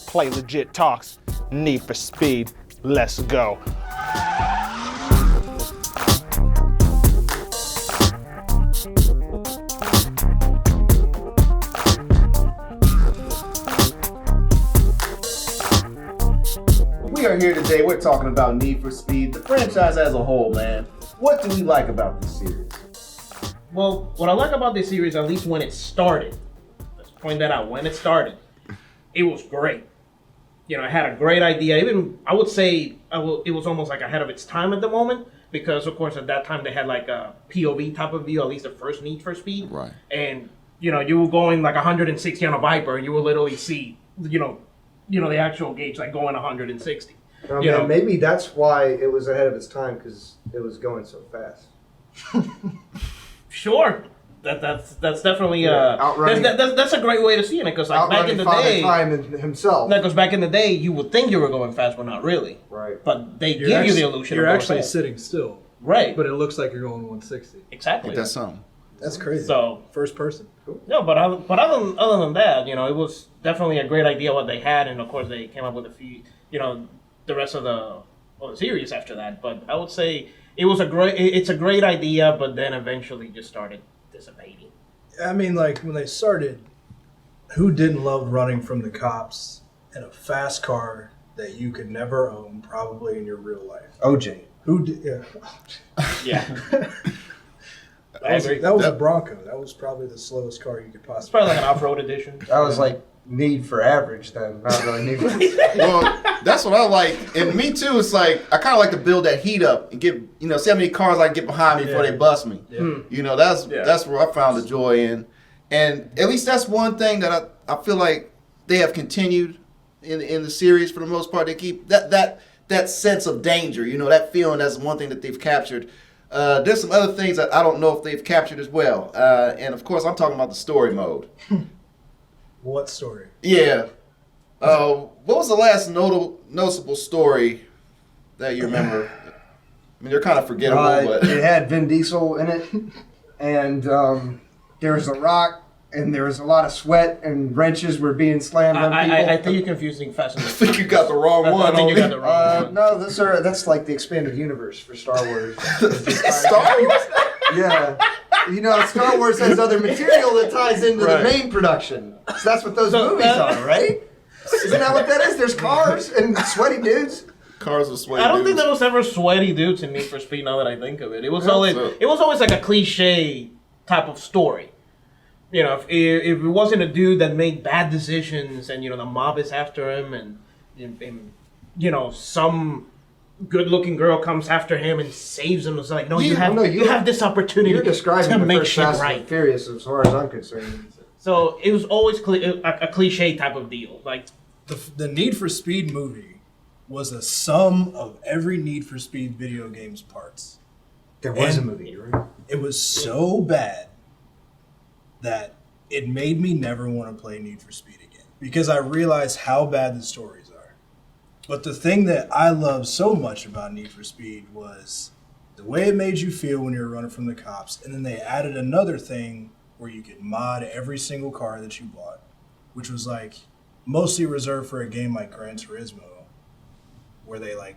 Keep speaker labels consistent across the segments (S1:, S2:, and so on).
S1: Play legit talks. Need for Speed. Let's go.
S2: We are here today. We're talking about Need for Speed, the franchise as a whole, man. What do we like about this series?
S3: Well, what I like about this series, at least when it started, let's point that out, when it started, it was great. You know, it had a great idea. Even, I would say, it was almost like ahead of its time at the moment, because, of course, at that time, they had like a POV type of view, at least the first Need for Speed.
S4: Right.
S3: And, you know, you were going like 160 on a Viper, and you would literally see, you know, the actual gauge like going 160.
S5: Maybe that's why it was ahead of its time, because it was going so fast.
S3: Sure, that's definitely that's a great way to see it, because like back in the day,
S5: time himself.
S3: Because back in the day, you would think you were going fast, but not really.
S5: Right.
S3: But they give you the illusion.
S6: You're
S3: of
S6: actually
S3: fast.
S6: sitting still.
S3: Right.
S6: But it looks like you're going 160.
S3: Exactly.
S4: That's something.
S6: That's crazy.
S3: So
S6: first person. Cool.
S3: No, but other than that, you know, it was definitely a great idea what they had, and of course they came up with a few, you know, the rest of the series after that. But I would say it's a great idea, but then eventually just started dissipating.
S6: I mean, like when they started, who didn't love running from the cops in a fast car that you could never own, probably in your real life?
S5: OJ.
S6: Who did? Yeah.
S3: Yeah.
S6: That was a Bronco. That was probably the slowest car you could possibly.
S3: It's probably like an off-road edition.
S5: That was like Need for Average then, not really Need for
S4: Well, that's what I like. And me too, it's like, I kind of like to build that heat up and get, you know, see how many cars I can get behind me before they bust me.
S6: Yeah.
S4: You know, that's where I found the joy in. And at least that's one thing that I feel like they have continued in the series for the most part. They keep that sense of danger, you know, that feeling. That's one thing that they've captured. There's some other things that I don't know if they've captured as well. And of course, I'm talking about the story mode.
S6: What story?
S4: Yeah. What was the last noticeable story that you remember? I mean, they're kind of forgettable, but
S5: it had Vin Diesel in it, and there was a rock, and there was a lot of sweat, and wrenches were being slammed on people.
S3: I think you're confusing Fast and the
S4: I think you got the wrong one.
S3: I think you got the wrong one.
S5: No, that's like the expanded universe for Star Wars.
S4: Star Wars?
S5: Yeah. You know, Star Wars has other material that ties into the main production. So that's what those movies are, right? Isn't that what that is? There's cars and sweaty dudes.
S4: Cars with sweaty
S3: I don't
S4: dudes.
S3: think there was ever sweaty dudes in Need for Speed. Now that I think of it, it was always like a cliche type of story. You know, if it wasn't a dude that made bad decisions, and you know the mob is after him, and you know some good-looking girl comes after him and saves him. It's like, no, you have this opportunity.
S5: You're describing
S3: to
S5: the
S3: make
S5: first
S3: shit
S5: Fast
S3: right.
S5: and Furious as far as I'm concerned.
S3: So it was always a cliche type of deal. Like
S6: The Need for Speed movie was a sum of every Need for Speed video game's parts.
S5: There was a movie, right?
S6: It was so bad that it made me never want to play Need for Speed again, because I realized how bad the stories are. But the thing that I loved so much about Need for Speed was the way it made you feel when you were running from the cops, and then they added another thing where you could mod every single car that you bought, which was like mostly reserved for a game like Gran Turismo, where they like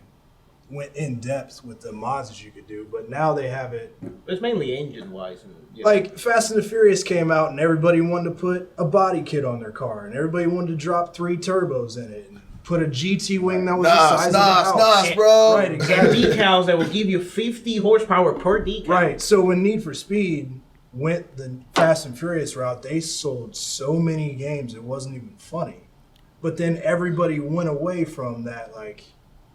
S6: went in depth with the mods that you could do. But now they have it.
S3: it's mainly engine wise, and you know.
S6: Like Fast and the Furious came out, and everybody wanted to put a body kit on their car, and everybody wanted to drop 3 turbos in it, and put a GT wing that was the size of the house.
S4: bro.
S6: Right, exactly.
S3: And decals that would give you 50 horsepower per decal.
S6: Right. So when Need for Speed went the Fast and Furious route, they sold so many games it wasn't even funny. But then everybody went away from that, like,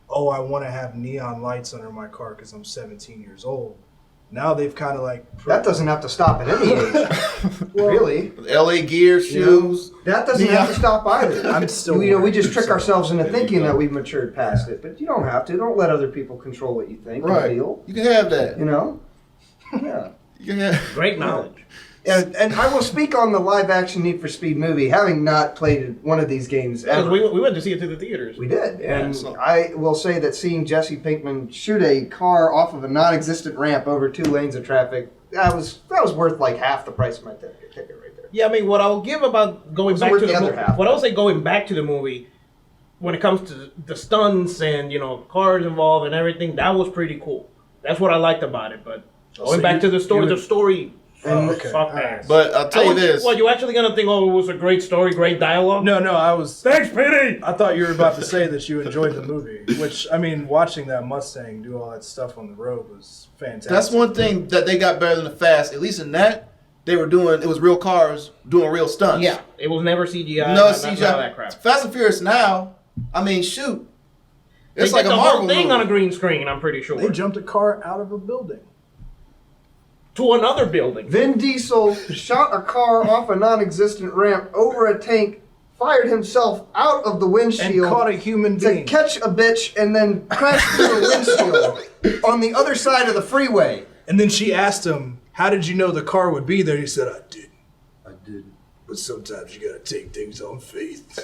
S6: oh, I want to have neon lights under my car because I'm 17 years old. Now they've kind of like...
S5: That doesn't have to stop at any age. Really?
S4: LA gear, shoes.
S5: That doesn't have to stop either.
S6: I'm still...
S5: we just trick ourselves into thinking that we've matured past it. But you don't have to. Don't let other people control what you think and feel.
S4: You can have that.
S5: You know? Yeah.
S4: You can have...
S3: Great knowledge.
S5: And I will speak on the live-action Need for Speed movie, having not played one of these games ever.
S3: We went to see it to the theaters.
S5: We did. And I will say that seeing Jesse Pinkman shoot a car off of a non-existent ramp over 2 lanes of traffic, that was worth like half the price of my ticket right there.
S3: Yeah, I mean, what I'll give about going back to the
S5: other
S3: movie,
S5: half.
S3: what I'll say going back to the movie, when it comes to the stunts and cars involved and everything, that was pretty cool. That's what I liked about it. But going back to the story. Fuck ass.
S4: But I'll tell you this.
S3: Well, you actually gonna think, oh, it was a great story, great dialogue?
S6: No, I was.
S3: Thanks, Petey.
S6: I thought you were about to say that you enjoyed the movie, which, I mean, watching that Mustang do all that stuff on the road was fantastic.
S4: That's one thing that they got better than the Fast. At least in that, they were doing, it was real cars doing real stunts.
S3: Yeah, it was never CGI.
S4: No
S3: none
S4: CGI.
S3: of that crap.
S4: Fast and Furious now, I mean, shoot.
S3: They
S4: It's like
S3: did
S4: a
S3: the
S4: Marvel
S3: whole thing
S4: movie.
S3: on a green screen, I'm pretty sure.
S6: They jumped a car out of a building.
S3: To another building.
S5: Vin Diesel shot a car off a non-existent ramp over a tank, fired himself out of the
S6: And
S5: windshield
S6: caught a human
S5: to
S6: being.
S5: catch a bitch and then crashed through the windshield on the other side of the freeway.
S6: And then she asked him, how did you know the car would be there? He said, I didn't. But sometimes you gotta take things on faith.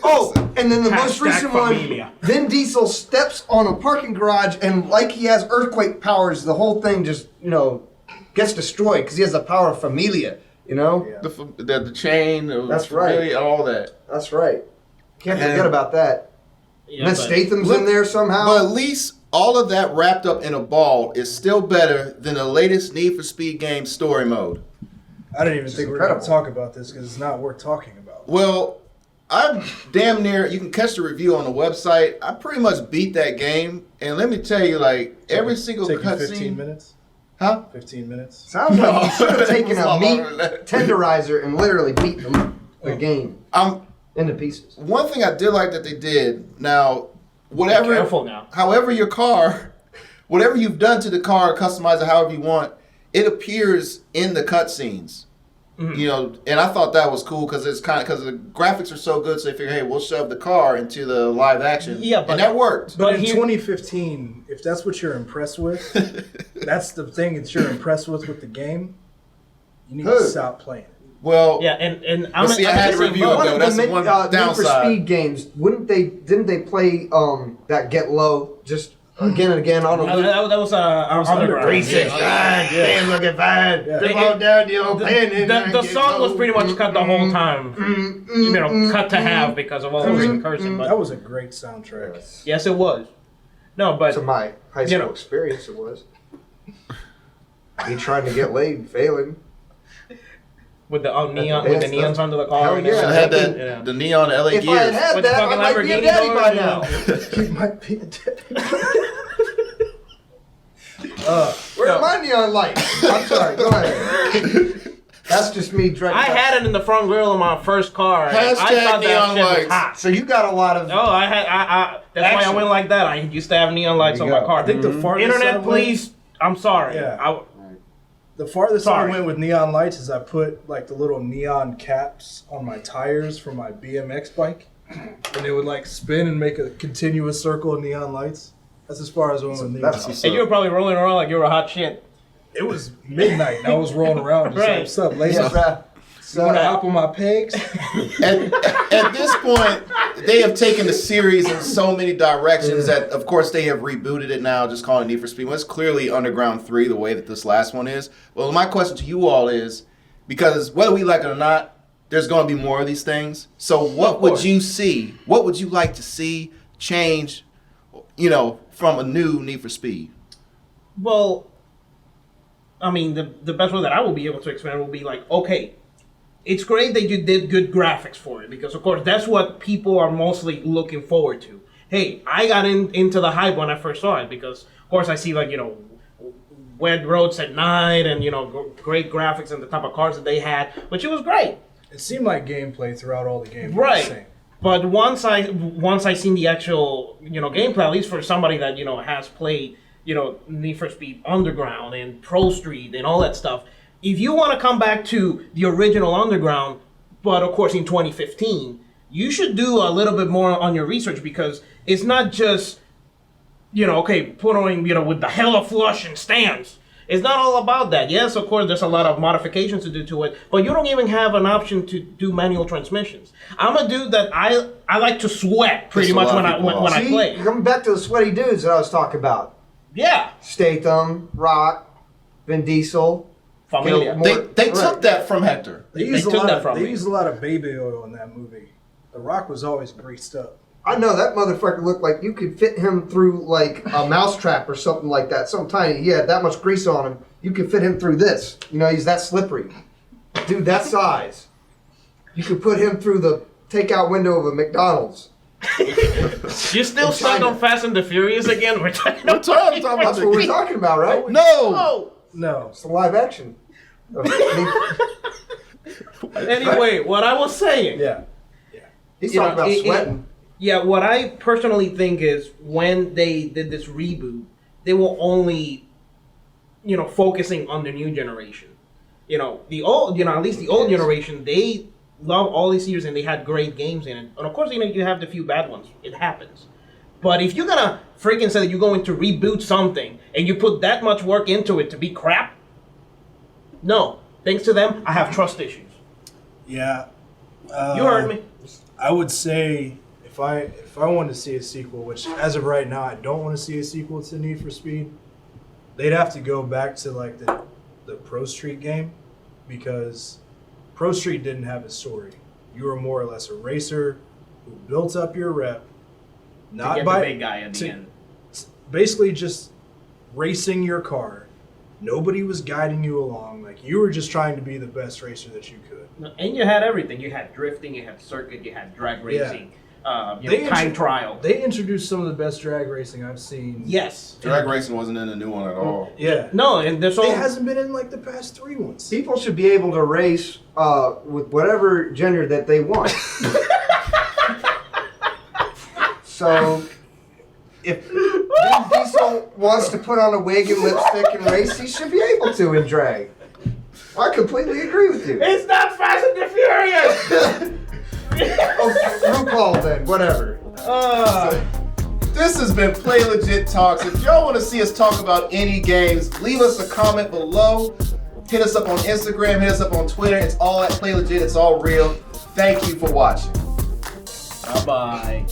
S5: Oh, and then the most
S3: Hashtag
S5: recent one,
S3: familia.
S5: Vin Diesel steps on a parking garage and like he has earthquake powers, the whole thing just, gets destroyed because he has the power of familia,
S6: Yeah.
S4: The chain,
S5: That's right.
S4: really all that.
S5: That's right. Can't forget about that.
S3: Yeah,
S5: Then
S3: but-
S5: Statham's in there somehow.
S4: But at least all of that wrapped up in a ball is still better than the latest Need for Speed game story mode.
S6: I didn't even think we were going to
S5: incredible.
S6: talk about this because it's not worth talking about.
S4: Well, I'm damn near, you can catch the review on the website. I pretty much beat that game. And let me tell you, like, every single
S6: Take you 15
S4: cutscene.
S6: minutes?
S4: Huh?
S6: 15 minutes?
S5: Sounds like you should have taken
S4: It's
S5: a
S4: a lot
S5: meat
S4: longer than that.
S5: tenderizer and literally beaten the game into pieces.
S4: One thing I did like that they did, now, whatever,
S3: Be careful now.
S4: however your car, whatever you've done to the car, customize it however you want, it appears in the cutscenes.
S3: Mm-hmm.
S4: And I thought that was cool because because the graphics are so good. So they figure, hey, we'll shove the car into the live action.
S3: Yeah, but-
S4: and that worked.
S6: But in
S3: here-
S6: 2015, if that's what you're impressed with, that's the thing that you're impressed with the game, you need to stop playing it.
S4: Well,
S3: Yeah, and I'm
S4: see, I had to review it,
S5: One
S4: though.
S5: of
S4: That's
S5: the
S4: the one
S5: Need for
S4: downside.
S5: Speed games, didn't they play that Get Low just again and again on a loop?
S3: that was Underground.
S6: Underground.
S5: Damn, look at that.
S6: Yeah.
S5: Come on down, playing
S3: The song was pretty much cut the whole time. Cut to half because of all the cursing.
S6: That
S3: But
S6: was a great soundtrack.
S3: yes, it was. No, but
S5: To my high school experience, it was. Me trying to get laid, failing.
S3: with the neons under the car.
S5: Hell
S3: and
S5: yeah.
S4: it
S3: everything.
S4: had
S3: Yeah.
S4: the neon LA
S5: If I
S4: gears.
S5: had had
S3: With the
S5: that, I
S3: fucking
S5: might be a
S3: Lamborghini
S5: daddy
S3: door,
S5: by
S3: yeah.
S5: now.
S6: You might be a
S5: Where's my neon light? I'm sorry, go ahead. That's just me dreading.
S3: I had it in the front grill of my first car. and I
S4: Hashtag
S3: thought that
S4: neon
S3: shit was
S4: lights.
S3: hot.
S5: So you got a lot of.
S3: No, I had. That's why I went like that. I used to have neon lights
S5: There
S3: on
S5: you
S3: my
S5: go.
S3: car.
S6: I think the farthest I
S3: Internet,
S6: went-
S3: please. I'm sorry.
S6: Yeah. The farthest
S3: Sorry.
S6: I went with neon lights is I put like the little neon caps on my tires for my BMX bike, and they would like spin and make a continuous circle of neon lights. That's as far as I went with neon
S5: That's
S6: lights.
S3: And you were probably rolling around like you were a hot shit.
S6: It was midnight and I was rolling around just
S3: Right.
S6: like, what's up, ladies?
S5: Yeah, bruh.
S6: You want to hop on my pegs?
S4: At this point, they have taken the series in so many directions that, of course, they have rebooted it now, just calling it Need for Speed. Well, it's clearly Underground 3, the way that this last one is. Well, my question to you all is, because whether we like it or not, there's going to be more of these things. So what would you see? What would you like to see change, from a new Need for Speed?
S3: Well, I mean, the best way that I will be able to explain it will be like, okay, it's great that you did good graphics for it because, of course, that's what people are mostly looking forward to. Hey, I got into the hype when I first saw it because, of course, I see wet roads at night and great graphics and the type of cars that they had, which it was great.
S6: It seemed like gameplay throughout all the games.
S3: Right. But once I seen the actual gameplay, at least for somebody that has played Need for Speed Underground and Pro Street and all that stuff, if you want to come back to the original Underground, but of course in 2015, you should do a little bit more on your research because it's not just putting with the hella flush and stands. It's not all about that. Yes, of course, there's a lot of modifications to do to it, but you don't even have an option to do manual transmissions. I'm a dude that I like to sweat pretty
S4: That's a
S3: much
S4: lot of
S3: when
S4: people
S3: I
S5: See,
S3: play.
S5: coming back to the sweaty dudes that I was talking about.
S3: Yeah.
S5: Statham, Rock, Vin Diesel,
S3: Familia.
S4: They took that from Hector.
S6: They used
S3: took that from
S6: they
S3: me.
S6: used a lot of baby oil in that movie. The Rock was always greased up.
S5: I know that motherfucker looked like you could fit him through like a mousetrap or something like that. Something tiny. He had that much grease on him. You could fit him through this. You know, he's that slippery. Dude, that size. You could put him through the takeout window of a McDonald's.
S3: You're still stuck on Fast and the Furious again? We're talking about
S4: talking about
S5: That's what we're talking about, right?
S4: No.
S6: No.
S5: It's the live action.
S3: Anyway, what I was saying.
S6: Yeah.
S5: He's
S3: You
S5: talking
S3: know,
S5: about sweating.
S3: Yeah, what I personally think is when they did this reboot, they were only, focusing on the new generation. The old, at least the old generation, they love all these series and they had great games in it. And of course, you have the few bad ones. It happens. But if you're gonna freaking say that you're going to reboot something and you put that much work into it to be crap, no. Thanks to them, I have trust issues.
S6: Yeah.
S3: You heard me.
S6: I would say if I wanted to see a sequel, which as of right now I don't want to see a sequel to Need for Speed, they'd have to go back to like the Pro Street game, because Pro Street didn't have a story. You were more or less a racer who built up your rep, not
S3: Get
S6: by
S3: the big guy at the end.
S6: basically just racing your car. Nobody was guiding you along. Like, you were just trying to be the best racer that you could.
S3: And you had everything. You had drifting, you had circuit, you had drag racing, time trial.
S6: They introduced some of the best drag racing I've seen.
S3: Yes.
S4: Drag racing wasn't in the new one at all.
S6: Yeah.
S3: No, and there's
S6: It hasn't been in like the past 3 ones.
S5: People should be able to race with whatever gender that they want. So, if Vin Diesel wants to put on a wig and lipstick and race, he should be able to in drag. I completely agree with you.
S3: It's not Fast and the Furious!
S5: Oh, RuPaul then, whatever.
S4: This has been Play Legit Talks. If y'all want to see us talk about any games, leave us a comment below. Hit us up on Instagram, hit us up on Twitter. It's all at Play Legit. It's all real. Thank you for watching.
S3: Bye-bye.